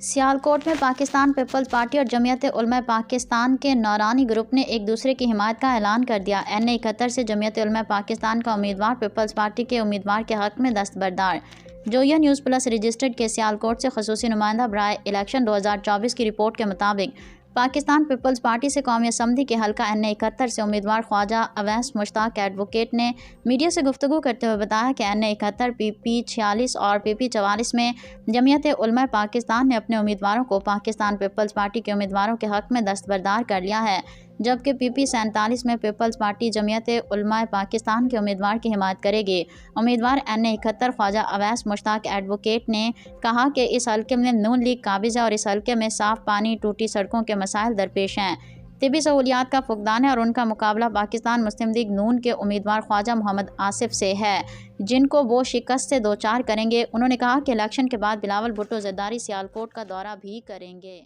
सियालकोट में Pakistan peoples party और जमीयत उलमा पाकिस्तान के नौरानी ग्रुप ने एक दूसरे की हिमायत का ऐलान कर दिया। NA71 से जमीयत उलमा पाकिस्तान का उम्मीदवार पीपल्स पार्टी के उम्मीदवार के हक में दस्तबरदार। जोया न्यूज़ प्लस रजिस्टर्ड के सियालकोट से खसूसी नुमाइंदा बराए इलेक्शन 2024 की रिपोर्ट के मुताबिक पाकिस्तान पीपल्स पार्टी से कौमी असम्बली के हल्का NA71 से उम्मीदवार ख्वाजा अवैस मुश्ताक एडवोकेट ने मीडिया से गुफ्तगू करते हुए बताया कि NA71 PP 46 और PP 44 में जमीयत उलमा पाकिस्तान ने अपने उम्मीदवारों को पाकिस्तान पीपल्स पार्टी के उम्मीदवारों के हक में दस्तबरदार कर लिया है, जबकि PP 47 में पीपल्स पार्टी जमीयत उलमा पाकिस्तान के उम्मीदवार की हिमायत करेगी। उम्मीदवार NA71 ख्वाजा अवैस मुश्ताक एडवोकेट ने कहा कि इस हल्के में नून लीग काबिज है और इस हल्के में साफ पानी, टूटी सड़कों के मसाइल दरपेश हैं। तिबी सहूलियात का फुकदान है और उनका मुकाबला पाकिस्तान मुस्लिम लीग नून के उम्मीदवार ख्वाजा मोहम्मद आसिफ से है, जिनको वो शिकस्त से दो चार करेंगे। उन्होंने कहा कि इलेक्शन के बाद बिलावल भुट्टो ज़रदारी सियालकोट का दौरा भी करेंगे।